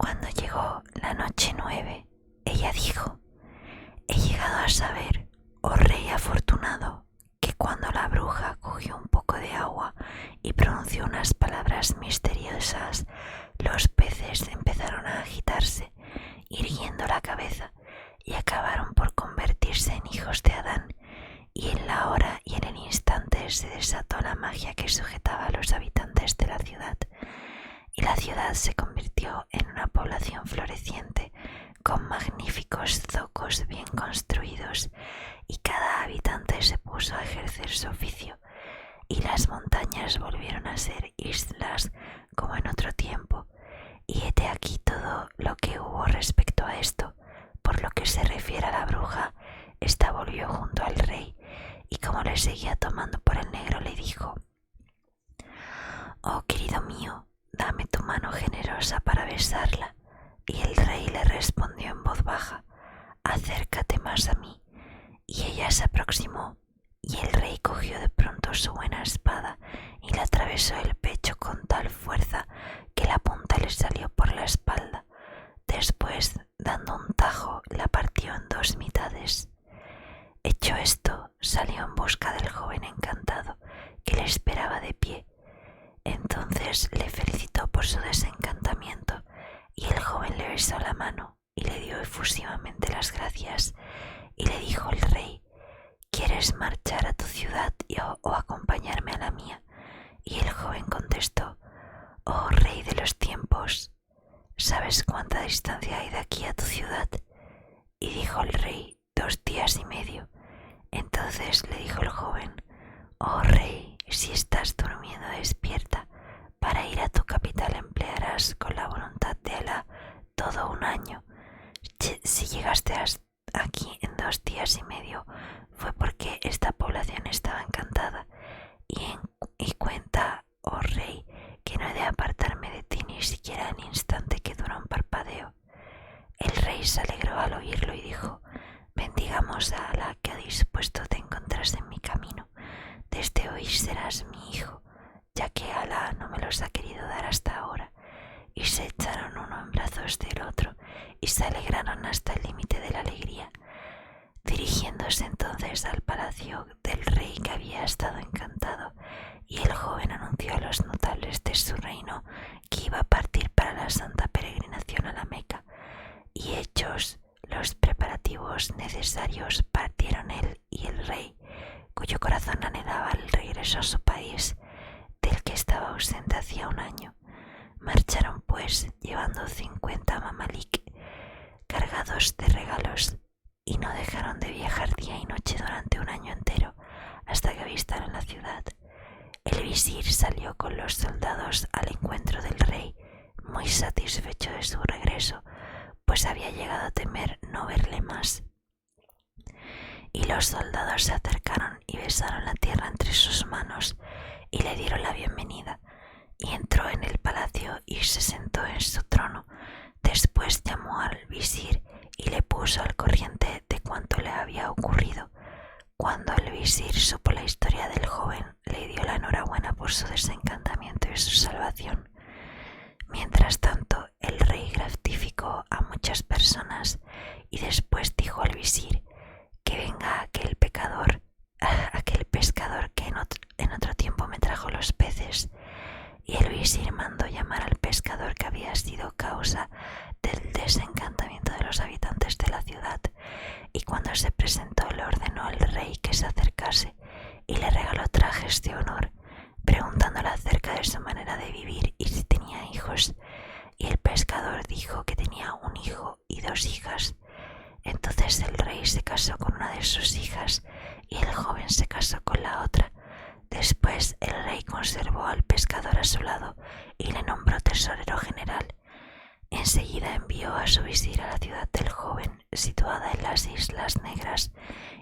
Cuando llegó la noche 9, ella dijo: he llegado a saber, oh rey afortunado, que cuando la bruja cogió un poco de agua y pronunció unas palabras misteriosas, los peces empezaron a agitarse, irguiendo la cabeza, y acabaron por convertirse en hijos de Adán, y en la hora y en el instante se desató la magia que sujetaba a los habitantes de la ciudad, y la ciudad se convirtió en una población floreciente, con magníficos zocos bien construidos, y cada habitante se puso a ejercer su oficio, y las montañas volvieron a ser islas como en otro tiempo. Y hete aquí todo lo que hubo respecto a esto. Por lo que se refiere a la bruja, ésta volvió junto al rey, y como le seguía tomando por el negro, le dijo: oh querido mío, dame tu mano generosa para besarla. Y el rey le respondió en voz baja: acércate más a mí. Y ella se aproximó, y el rey cogió de pronto su buena espada y le atravesó el pecho con tal fuerza que la punta le salió por la espalda. Después, dando un tajo, la partió en dos mitades. Hecho esto, salió en busca del joven encantado, que le esperaba de pie. Entonces le felicitó por su desencantamiento, y el joven le besó la mano y le dio efusivamente las gracias, y le dijo el rey: ¿quieres marchar a tu ciudad o acompañarme a la mía? Y el joven contestó: oh rey de los tiempos, ¿sabes cuánta distancia hay de aquí a tu ciudad? Y dijo el rey: 2 días y medio. Entonces le dijo el joven: oh rey, si estás durmiendo, despierta. Para ir a tu capital emplearás, con la voluntad de Alá, todo un año. Si llegaste aquí en 2 días y medio, fue porque esta población estaba encantada. Y cuenta, oh rey, que no he de apartarme de ti ni siquiera el instante que dura un parpadeo. El rey se alegró al oírlo y dijo: bendigamos a Alá, que ha dispuesto te encontrarse en mi camino. Desde hoy serás mi hijo, ya que Alá no me los ha querido dar hasta ahora. Y se echaron uno en brazos del otro y se alegraron hasta el límite de la alegría. Dirigiéndose entonces al palacio del rey, que había estado encantado, y el joven anunció a los notables de su reino que iba a partir para la santa peregrinación a la Meca, y hechos los preparativos necesarios, partieron él y el rey, cuyo corazón anhelaba el regreso a su país, del que estaba ausente hacía un año. Marcharon pues llevando 50 mamalik cargados de regalos, y no dejaron de viajar día y noche durante un año entero, hasta que avistaron la ciudad. El visir salió con los soldados al encuentro del rey, muy satisfecho de su regreso, pues había llegado a temer no verle más. Y los soldados se acercaron y besaron la tierra entre sus manos y le dieron la bienvenida, y entró en el palacio y se sentó en su trono. Después llamó al visir y le puso al corriente de cuanto le había ocurrido. Cuando el visir supo la historia del joven, le dio la enhorabuena por su desencantamiento y su salvación. Mientras tanto, el rey gratificó a muchas personas y después dijo al visir que venga aquel pescador que en otro tiempo me trajo los peces. Y el visir mandó llamar al pescador, que había sido causa del desencantamiento de los habitantes de la ciudad, y cuando se presentó le ordenó al rey que se acercase y le regaló trajes de honor, preguntándole acerca de su manera de vivir y si tenía hijos. Y el pescador dijo que tenía un hijo y 2 hijas. Entonces el rey se casó con una de sus hijas y el joven se casó con la otra. Después el rey conservó al pescador a su lado y le nombró tesorero general. Enseguida envió a su visir a la ciudad del joven, situada en las Islas Negras,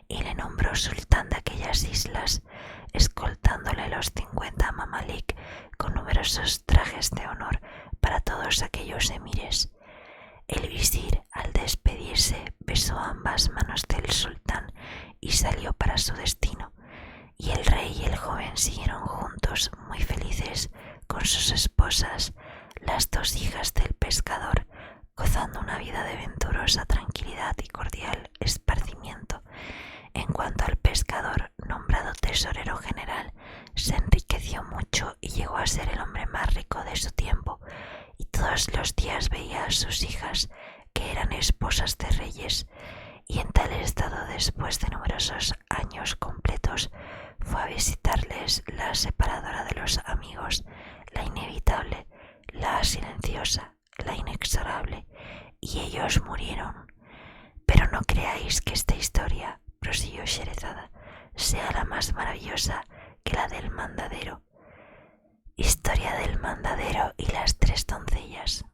y le nombró sultán de aquellas islas, escoltándole los 50 mamalik con numerosos trajes de honor para todos aquellos emires. El visir, al despedirse, besó ambas manos del sultán y salió para su destino. Y el rey y el joven siguieron juntos, muy felices, con sus esposas, las 2 hijas del pescador, vida de venturosa tranquilidad y cordial esparcimiento. En cuanto al pescador, nombrado tesorero general, se enriqueció mucho y llegó a ser el hombre más rico de su tiempo, y todos los días veía a sus hijas, que eran esposas de reyes, y en tal estado, después de numerosos años completos, fue a visitarles la separadora de los amigos, la inevitable, la silenciosa, la inexorable, y ellos murieron. Pero no creáis que esta historia, prosiguió Sherezada, sea la más maravillosa que la del mandadero. Historia del mandadero y las tres doncellas.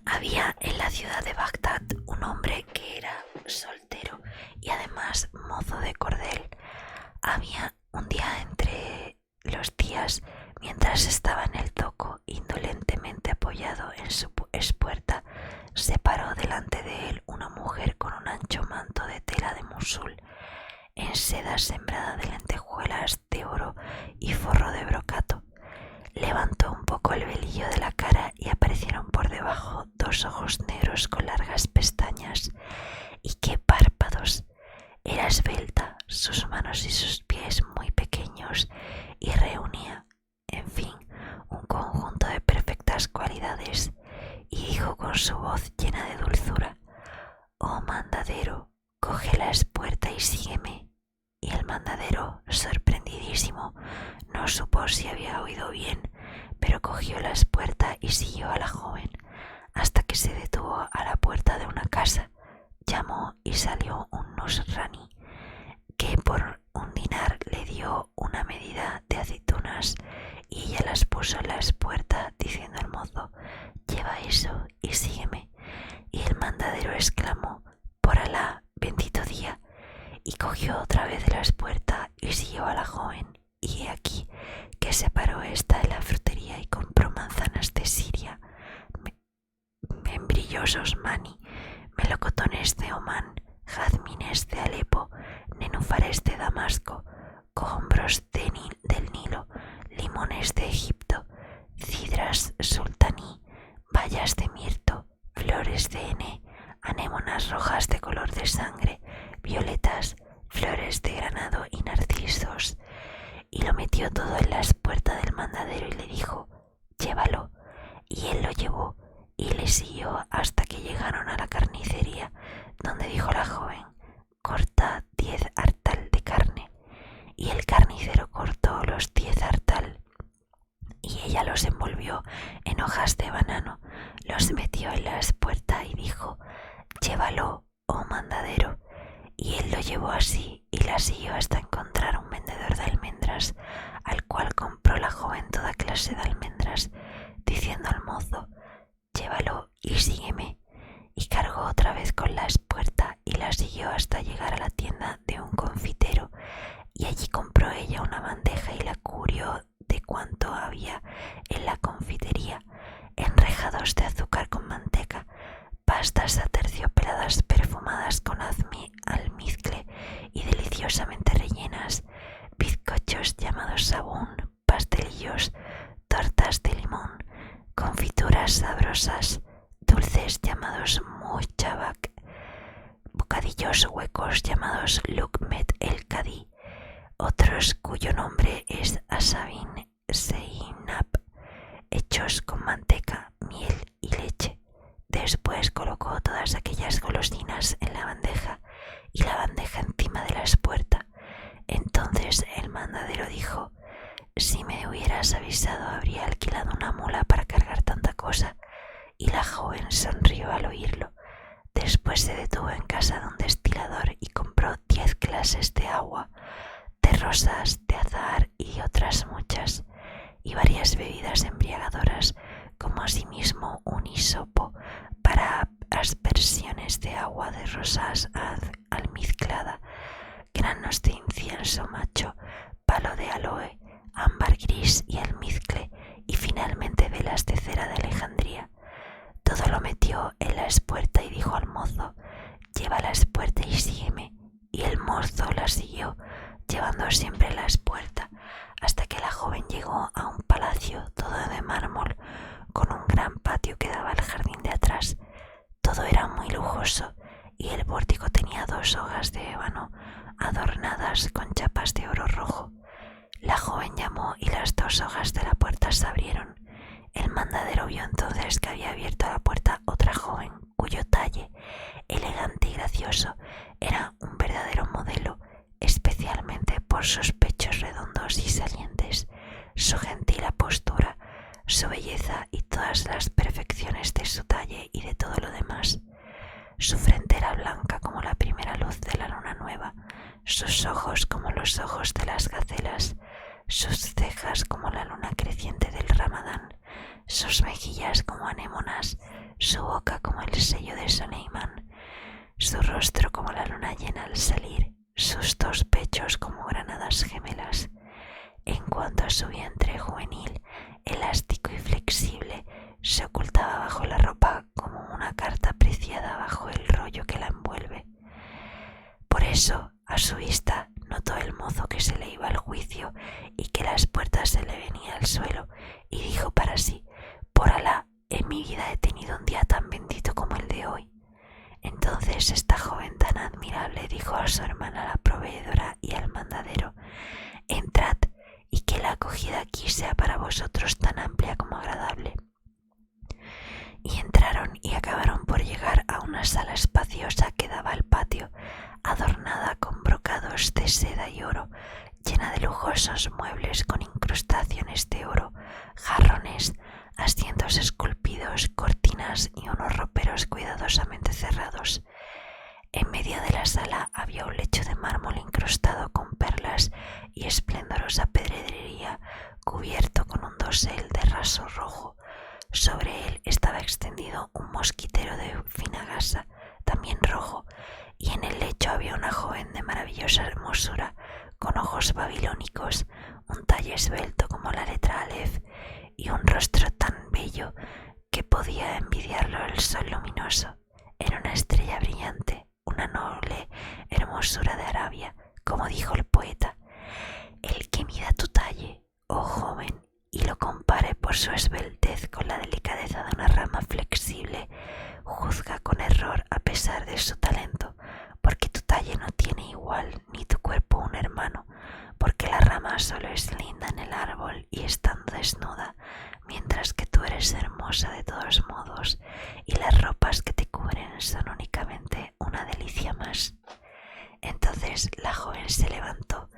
Había en la ciudad de Bagdad un hombre que era soltero y además mozo de cordel. Había un día entre los días, mientras estaba en el zoco, indolentemente apoyado en su espuerta, se paró delante de él una mujer con un ancho manto de tela de Mosul, en seda sembrada de lentejuelas de oro y forro de brocato. Levantó un poco el velillo de la cara y aparecieron por debajo dos ojos negros con largas pestañas. ¡Y qué párpados! Era esbelta, sus manos y sus pies muy pequeños, y reunía, en fin, un conjunto de perfectas cualidades, y dijo con su voz llena de dulzura: «Oh mandadero, coge la espuerta y sígueme». Y el mandadero, sorprendidísimo, no supo si había oído bien, pero cogió la espuerta y siguió a la joven, hasta que se detuvo a la puerta de una casa. Llamó y salió un nusrani, que por un dinar le dio una medida de aceitunas, y ella las puso en la espuerta, diciendo al mozo: «Lleva eso y sígueme». Y el mandadero exclamó: «Por Alá, bendito día», y cogió otra vez la espuerta y siguió a la joven. Y he aquí que se paró ésta en la frutería y compró manzanas de Siria, membrillosos mani, melocotones de Omán, jazmines de Alepo, nenúfares de Damasco, cohombros del Nilo, limones de Egipto, cidras sultaní, bayas de mirto, flores de hene, anémonas rojas de color de sangre, violetas, flores de granado y narcisos. Y lo metió todo en la espuerta del mandadero y le dijo: «Llévalo». Y él lo llevó y le siguió hasta que llegaron a la carnicería, donde dijo la joven: «Corta 10 artal de carne». Y el carnicero cortó los 10 artal, y ella los envolvió en hojas de banano, los metió en la espuerta y dijo: «Llévalo, oh mandadero». Y él lo llevó así y la siguió hasta encontrar un vendedor de almendras, al cual compró la joven toda clase de almendras, diciendo al mozo: «Llévalo y sígueme». Y cargó otra vez con la espuerta y la siguió hasta llegar a la tienda de un confitero, y allí compró ella una bandeja y la cubrió de cuanto había en la confitería: enrejados de azúcar con manteca, pastas aterciopeladas perfumadas con almizcle y deliciosamente rellenas, bizcochos llamados sabún, pastelillos, tortas de limón, confituras sabrosas, dulces llamados muchabak, bocadillos huecos llamados lukmet el kadí, otros cuyo nombre es asabin seinab, hechos con manteca, miel y leche. Después colocó todas aquellas golosinas en la bandeja y la bandeja encima de la espuerta. Entonces el mandadero dijo: «Si me hubieras avisado, habría alquilado una mula para cargar tanta cosa». Y la joven sonrió al oírlo. Después se detuvo en casa de un destilador y compró 10 clases de agua, de rosas, de azahar y otras muchas, y varias bebidas embriagadoras, como asimismo un hisopo para aspersiones de agua de rosas almizclada, granos de incienso macho, palo de aloe, ámbar gris y almizcle, y finalmente velas de cera de Alejandría. Todo lo metió en la espuerta y dijo al mozo: «Lleva la espuerta y sígueme». Y el mozo la siguió, llevando siempre la espuerta, hasta que la joven llegó a un palacio todo de mármol, con un gran patio que daba al jardín de atrás. ventanas con chapas de oro rojo. La joven llamó y las 2 hojas de la puerta se abrieron. El mandadero vio entonces que había abierto la puerta otra joven, cuyo talle, elegante y gracioso, era un verdadero modelo, especialmente por sus pechos redondos y salientes, su gentil apostura, su belleza y todas las perfecciones de su talle y de todo lo demás. Su frente era blanca como la primera luz de la luna nueva, sus ojos como los ojos de las gacelas, sus cejas como la luna creciente del Ramadán, sus mejillas como anémonas, su boca como el sello de Soleimán, su rostro como la luna llena al salir, sus 2 pechos como granadas gemelas. En cuanto a su vientre juvenil, elástico y flexible, se ocultaba bajo la ropa como una carta preciada bajo el rollo que la envuelve. Por eso, a su vista, notó el mozo que se le iba al juicio y que las puertas se le venía al suelo, y dijo para sí: por Alá, en mi vida he tenido un día tan bendito como el de hoy. Entonces esta joven tan admirable dijo a su hermana la proveedora y al mandadero: entrad, y que la acogida aquí sea para vosotros tan amplia como agradable. Y entraron y acabaron por llegar a una sala espaciosa que daba al patio, adornada con brocados de seda y oro, llena de lujosos muebles con incrustaciones de oro, jarrones, asientos esculpidos, cortinas y unos roperos cuidadosamente cerrados. En medio de la sala había un lecho de mármol incrustado con perlas y esplendorosa pedrería, cubierto con un dosel de raso rojo. Sobre él estaba extendido un mosquitero de fina gasa, también rojo, y en el lecho había una joven de maravillosa hermosura, con ojos babilónicos, un talle esbelto como la letra Aleph, y un rostro tan bello que podía envidiarlo el sol luminoso. Era una estrella brillante, una noble hermosura de Arabia, como dijo el poeta. El que mida tu talle, oh joven, y lo compare por su esbeltez con la delicadeza de una rama flexible, juzga con error a pesar de su talento, porque tu talle no tiene igual, ni tu cuerpo un hermano, porque la rama solo es linda en el árbol y estando desnuda, mientras que tú eres hermosa de todos modos, y las ropas que te cubren son únicamente una delicia más. Entonces la joven se levantó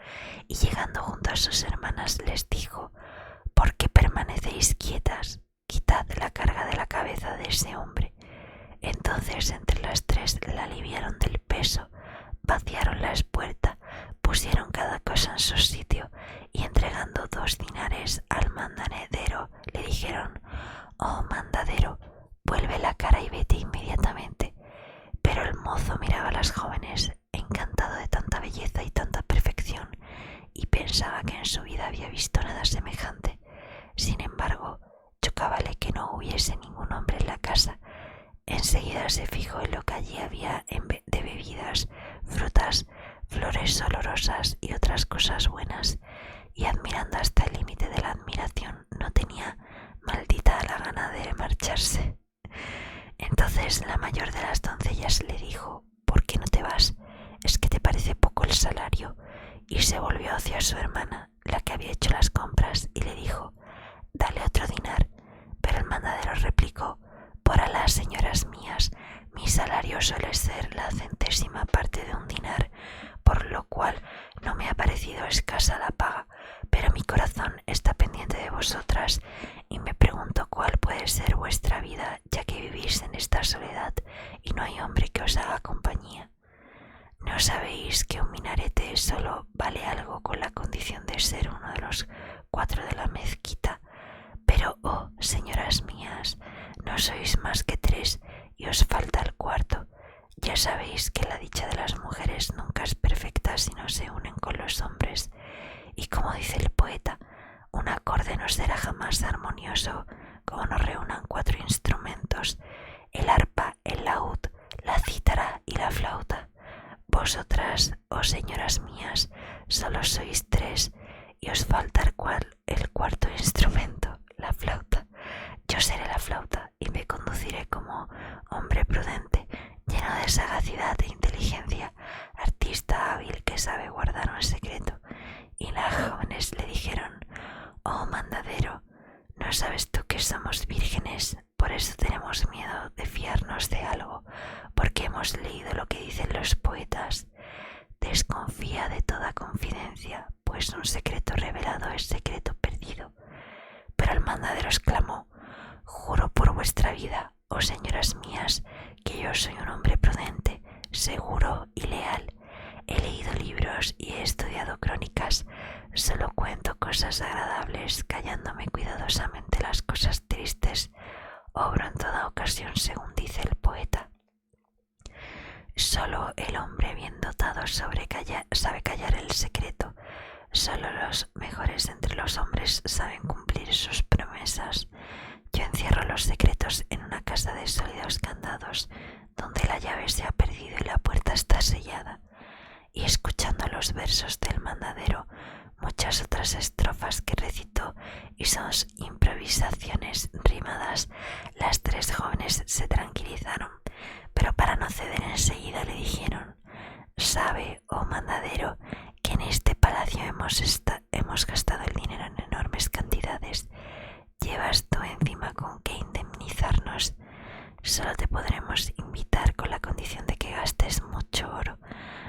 y llegando junto a sus hermanas les dijo: ¿por qué permanecéis quietas? Quitad la carga de la cabeza de ese hombre. Entonces entre las 3 la aliviaron del peso, vaciaron la espuerta, pusieron cada cosa en su sitio y entregando 2 dinares al mandadero le dijeron: oh mandadero, vuelve la cara y vete inmediatamente. Pero el mozo miraba a las jóvenes encantado de tanta belleza y tanta perfección, y pensaba que en su vida había visto nada semejante. Sin embargo, chocábale que no hubiese ningún hombre en la casa. Enseguida se fijó en lo que allí había de bebidas, frutas, flores olorosas y otras cosas buenas, y admirando hasta el límite de la admiración, no tenía maldita la gana de marcharse. Entonces la mayor de las doncellas le dijo: ¿por qué no te vas? ¿Es que te parece poco el salario? Y se volvió hacia su hermana, la que había hecho las compras, y le dijo: dale otro dinar. Pero el mandadero replicó: por Alá, señoras mías, mi salario suele ser la 100ª parte de un dinar, por lo cual no me ha parecido escasa la paga, pero mi corazón está pendiente de vosotras, y me pregunto cuál puede ser vuestra vida, ya que vivís en esta soledad y no hay hombre que os haga compañía. ¿No sabéis que un minarete solo vale algo con la condición de ser uno de los 4 de la mezquita? Pero, oh, señoras mías, no sois más que 3 y os falta el 4. Ya sabéis que la dicha de las mujeres nunca es perfecta si no se unen con los hombres. Y como dice el poeta, un acorde no será jamás armonioso como no reúnan 4 instrumentos: el arpa, el laúd, la cítara y la flauta. Vosotras, oh señoras mías, solo sois 3 y os falta el 4.º instrumento, la flauta. Yo seré la flauta y me conduciré como hombre prudente, lleno de sagacidad e inteligencia, artista hábil que sabe guardar un secreto ¿No sabes tú que somos vírgenes? Por eso tenemos miedo de fiarnos de algo, porque hemos leído lo que dicen los poetas. Desconfía de toda confidencia, pues un secreto revelado es secreto perdido. Pero el mandadero exclamó: juro por vuestra vida, oh señoras mías, que yo soy un hombre prudente, seguro y leal. He leído libros y he estudiado crónicas. Solo cuento cosas agradables, callándome cuidadosamente las cosas tristes. Obro en toda ocasión según dice el poeta. Solo el hombre bien dotado sabe callar el secreto. Solo los mejores entre los hombres saben cumplir sus promesas. Yo encierro los secretos en una casa de sólidos candados, donde la llave se ha perdido y la puerta está sellada. Y escuchando los versos del mandadero, muchas otras estrofas que recitó y sus improvisaciones rimadas, las tres jóvenes se tranquilizaron, pero para no ceder enseguida le dijeron: sabe, oh mandadero, que en este palacio hemos gastado el dinero en enormes cantidades. ¿Llevas tú encima con qué indemnizarnos? Solo te podremos invitar con la condición de que gastes mucho oro.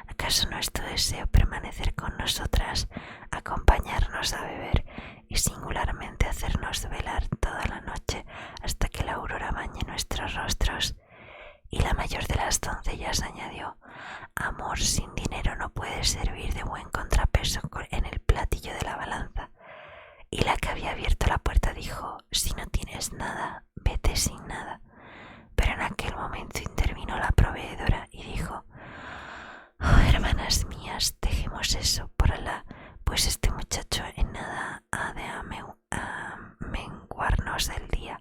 ¿Acaso no es tu deseo permanecer con nosotras, acompañarnos a beber y singularmente hacernos velar toda la noche hasta que la aurora bañe nuestros rostros? Y la mayor de las doncellas añadió: amor sin dinero no puede servir de buen contrapeso en el platillo de la balanza. Y la que había abierto la puerta dijo: si no tienes nada, vete sin nada. Pero en aquel momento intervino la proveedora y dijo: oh, hermanas mías, dejemos eso por Alá, pues este muchacho en nada ha de menguarnos el día.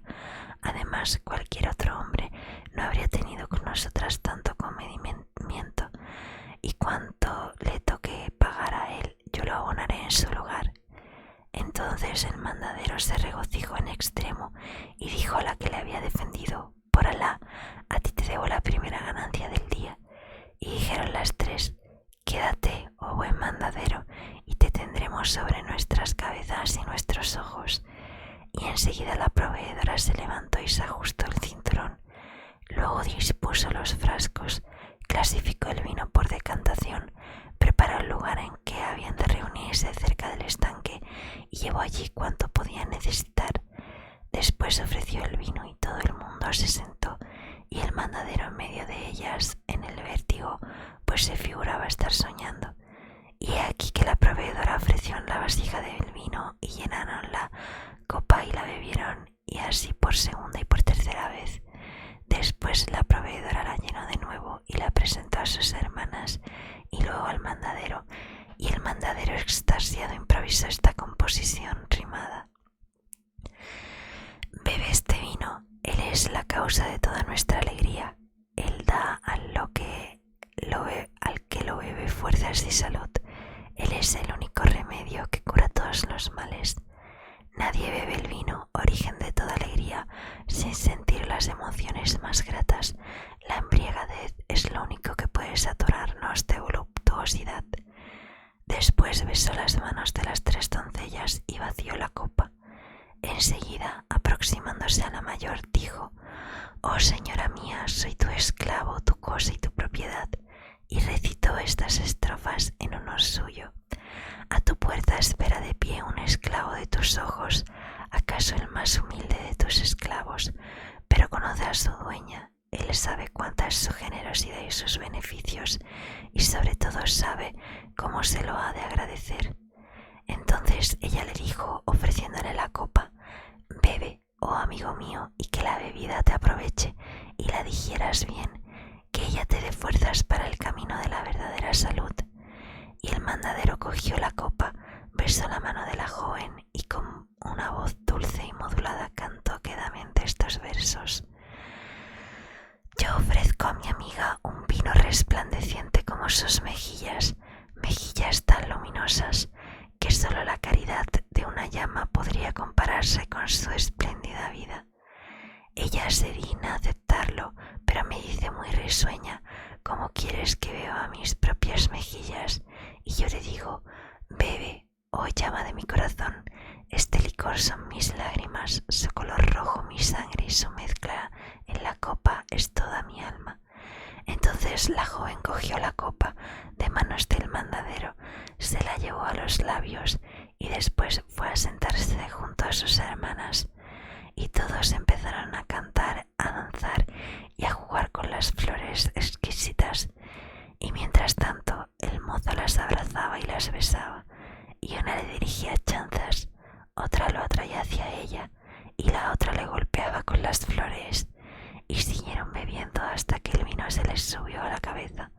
Además, cualquier otro hombre no habría tenido con nosotras tanto comedimiento, y cuanto le toque pagar a él, yo lo abonaré en su lugar. Entonces el mandadero se regocijó en extremo y dijo a la que le había defendido: por Alá, a ti te debo la primera ganancia del día. Y dijeron las tres: quédate, oh buen mandadero, y te tendremos sobre nuestras cabezas y nuestros ojos. Y enseguida la proveedora se levantó y se ajustó el cinturón. Luego dispuso los frascos, clasificó el vino por decantación, preparó el lugar en que habían de reunirse cerca del estanque y llevó allí cuanto podían necesitar. Después ofreció el vino y todo el mundo se sentó, y el mandadero en medio de ellas, en el vértigo, pues se figuraba estar soñando. Y he aquí que la proveedora ofreció en la vasija del vino y llenaron la copa y la bebieron, y así por segunda y por tercera vez. Después la proveedora la llenó de nuevo y la presentó a sus hermanas y luego al mandadero, y el mandadero extasiado improvisó esta composición rimada: bebe este vino, él es la causa de toda nuestra alegría, él da al que lo bebe fuerzas y salud, él es el único remedio que cura todos los males. Nadie bebe el vino, origen de toda alegría, sin sentir las emociones más gratas. La embriaguez es lo único que puede saturarnos de voluptuosidad. Después besó las manos de las tres doncellas y vació la copa. Enseguida, aproximándose a la mayor, dijo: oh señora mía, soy tu esclavo, tu cosa y tu propiedad. Y recitó estas estrofas en honor suyo: a tu puerta espera de pie un esclavo de tus ojos, acaso el más humilde de tus esclavos, pero conoce a su dueña, él sabe cuánta es su generosidad y sus beneficios, y sobre todo sabe cómo se lo ha de agradecer. Entonces ella le dijo, ofreciéndole la copa: bebe, oh amigo mío, y que la bebida te aproveche y la digieras bien, que ella te dé fuerzas para el camino de la verdadera salud. Y el mandadero cogió la copa, besó la mano de la joven y con una voz dulce y modulada cantó quedamente estos versos: yo ofrezco a mi amiga un vino resplandeciente como sus mejillas, mejillas tan luminosas que solo la caridad de una llama podría compararse con su espléndida vida. Ella se digna aceptarlo, pero me dice muy risueña: ¿cómo quieres que beba mis propias mejillas? Y yo le digo: bebe, oh llama de mi corazón, Este licor son mis lágrimas, su color rojo mi sangre y su mezcla en la copa es toda mi alma. Entonces la joven cogió la copa de manos del mandadero, se la llevó a los labios y después fue a sentarse junto a sus hermanas. Y todos empezaron a cantar, a danzar y a jugar con las flores exquisitas. Y mientras tanto el mozo las abrazaba y las besaba, y una le dirigía chanzas, otra lo atraía hacia ella, y la otra le golpeaba con las flores, y siguieron bebiendo hasta que el vino se les subió a la cabeza.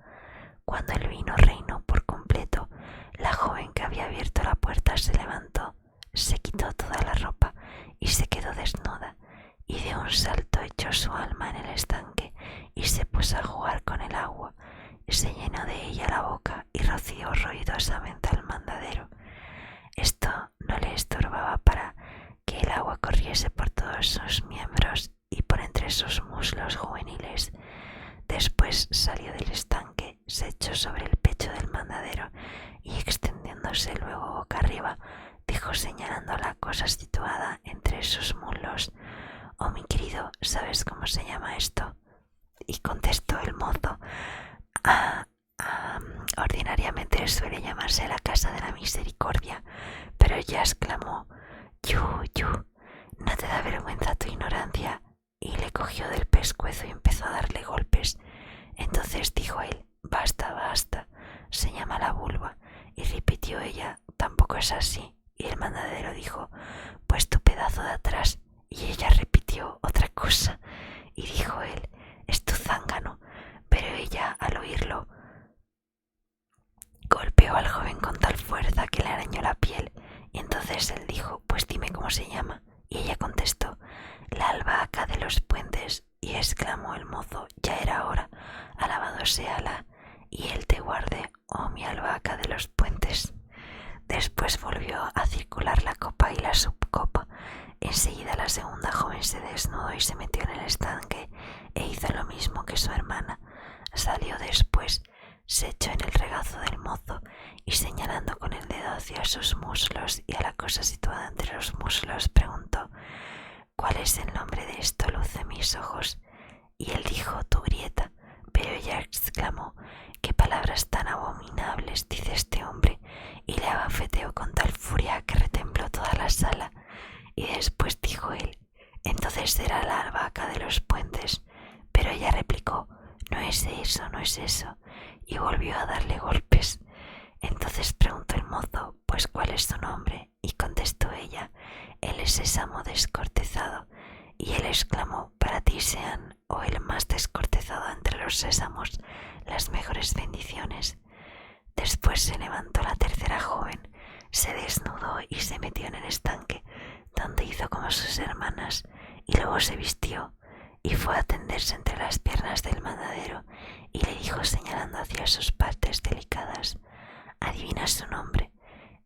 Cuando el vino reinó por completo, la joven que había abierto la puerta se levantó, se quitó toda la ropa y se quedó desnuda, y de un salto echó su alma en el estanque y se puso a jugar con el agua. Se llenó de ella la boca y roció ruidosamente al mandadero. Esto no le estorbaba para que el agua corriese por todos sus miembros y por entre sus muslos juveniles. Después salió del estanque, se echó sobre el pecho del mandadero y extendiéndose luego boca arriba, dijo señalando la cosa situada entre sus muslos: «Oh, mi querido, ¿sabes cómo se llama esto?». Y contestó el mozo: ordinariamente suele llamarse la casa de la misericordia, pero ella exclamó: «Yu, ¿no te da vergüenza tu ignorancia?». Y le cogió del pescuezo y empezó a darle golpes. Entonces dijo él: «Basta, basta, se llama la vulva». Y repitió ella: «Tampoco es así». Y el mandadero dijo: «Pues tu pedazo de atrás». Y ella repitió otra cosa. Y dijo él: «Es tu zángano». Pero ella, al oírlo, golpeó al joven con tal fuerza que le arañó la piel. Y entonces él dijo: «Pues dime cómo se llama». Y ella contestó: «La albahaca de los puentes». Y exclamó el mozo: «Ya era hora, alabado sea Alá, y él te guarde, oh mi albahaca de los puentes». Después volvió a circular la copa y la subcopa. Enseguida la segunda joven se desnudó y se metió en el estanque e hizo lo mismo que su hermana. Salió después, se echó en el regazo del mozo y señalando con el dedo hacia sus muslos y a la cosa situada entre los muslos, preguntó: «¿Cuál es el nombre de esto, luz de mis ojos?». Y él dijo: «Tu grieta». Pero ella exclamó: «¿Qué palabras tan abominables dice este hombre?». Y le abofeteó con tal furia que retembló toda la sala. Y después dijo él: «Entonces será la albahaca de los puentes». Pero ella replicó: «No es eso, no es eso». Y volvió a darle golpes. Entonces preguntó el mozo: «Pues ¿cuál es tu nombre?». Y contestó ella: «Él es sésamo descortezado». Y él exclamó: «Para ti sean, oh el más descortezado entre los sésamos, las mejores bendiciones». Después se levantó la tercera joven, se desnudó y se metió en el estanque, donde hizo como sus hermanas, y luego se vistió y fue a tenderse entre las piernas del mandadero y le dijo señalando hacia sus partes delicadas: «¿Adivina su nombre?».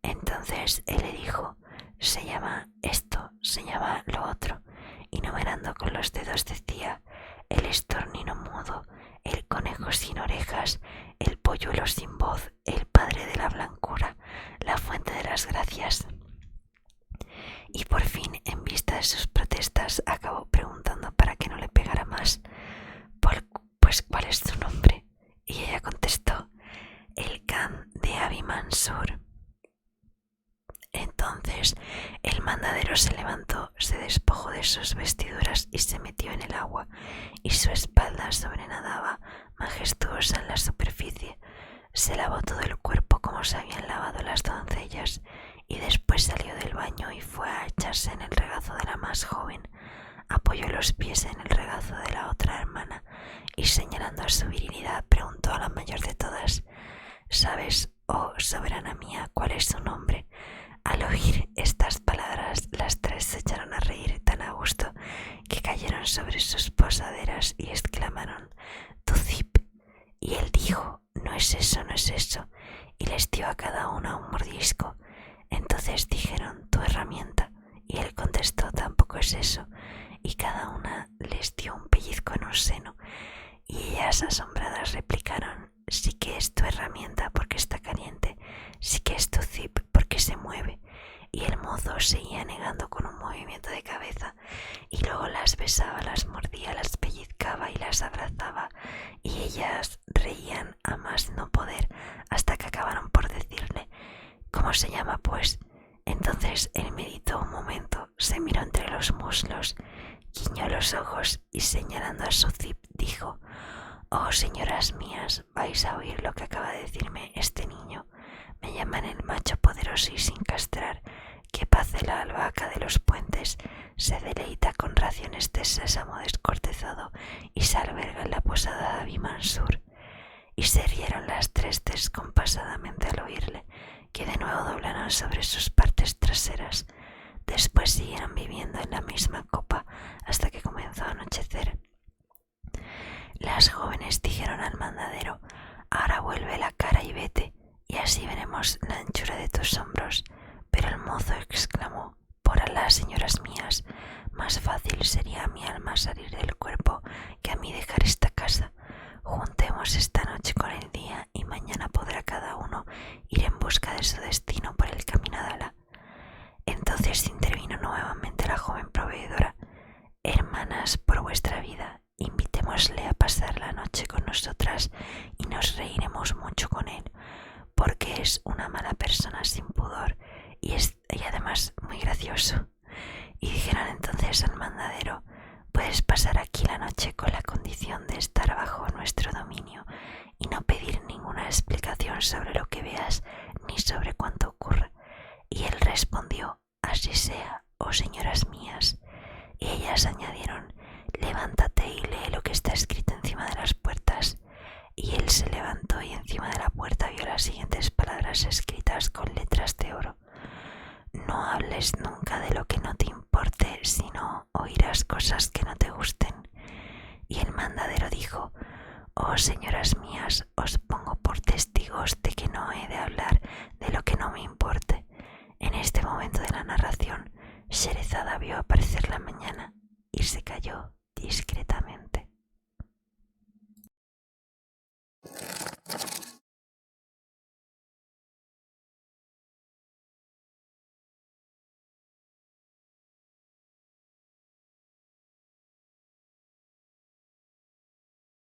Entonces él le dijo: «Se llama esto, se llama lo otro», y numerando con los dedos decía: «El estornino mudo, el conejo sin orejas, el polluelo sin voz, el padre de la blancura, la fuente de las gracias». Y por fin, en vista de sus protestas, acabó preguntando para que no le pegara más: «Pues ¿cuál es tu nombre?». Y ella contestó: «El Khan de Abi Mansur». Entonces el mandadero se levantó, se despojó de sus vestiduras y se metió en el agua, y su espalda sobrenadaba majestuosa en la superficie. Se lavó todo el cuerpo como se habían lavado las doncellas, y después salió del baño y fue a echarse en el regazo de la más joven. Apoyó los pies en el regazo de la otra hermana y señalando a su virilidad preguntó a la mayor de todas: «¿Sabes, oh soberana mía, cuál es su nombre?». Al oír estas palabras, las tres se echaron a reír tan a gusto que cayeron sobre sus posaderas y exclamaron: «Tu zip». Y él dijo: «No es eso, no es eso», y les dio a cada una un mordisco. Entonces dijeron: «Tu herramienta». Y él contestó: «Tampoco es eso», y cada una les dio un pellizco en un seno. Y ellas, asombradas, replicaron: «Sí que es tu herramienta porque está caliente, sí que es tu zip porque se mueve». y el mozo seguía negando con un movimiento de cabeza, y luego las besaba, las mordía, las pellizcaba y las abrazaba, y ellas reían a más no poder hasta que acabaron por decirle: ¿cómo se llama, pues? Entonces él meditó un momento, se miró entre los muslos, guiñó los ojos y señalando a su zip dijo: oh, señoras mías, vais a oír lo que acaba de decirme este niño. Me llaman el macho poderoso y sin castrar, que pace la albahaca de los puentes, se deleita con raciones de sésamo descortezado y se alberga en la posada de Abi Mansur. Y se rieron las tres descompasadamente al oírle, que de nuevo doblaron sobre sus partes traseras. Después siguieron viviendo en la misma copa hasta que comenzó a anochecer. Las jóvenes dijeron al mandadero: ahora vuelve la cara y vete, y así veremos la anchura de tus hombros. Pero el mozo exclamó: por Alá, señoras mías, más fácil sería a mi alma salir del cuerpo que a mí dejar esta casa. Juntemos esta noche con el día y mañana podrá cada uno ir en busca de su destino por el camino de Alá. Entonces intervino nuevamente la joven proveedora: hermanas, por vuestra vida, invitémosle a pasar la noche con nosotras y nos reiremos mucho con él, porque es una mala persona sin pudor y además muy gracioso. Y dijeron entonces al mandadero: puedes pasar aquí la noche con la condición de estar bajo nuestro dominio y no pedir ninguna explicación sobre lo que veas ni sobre cuánto ocurra. Y él respondió: así sea, oh señoras mías. Y ellas añadieron: levántate y lee lo que está escrito encima de las puertas. Y él se levantó y encima de la puerta vio las siguientes palabras escritas con letras de oro: no hables nunca de lo que no te importe, sino oirás cosas que no te gusten. Y el mandadero dijo: oh señoras mías, os pongo por testigos de que no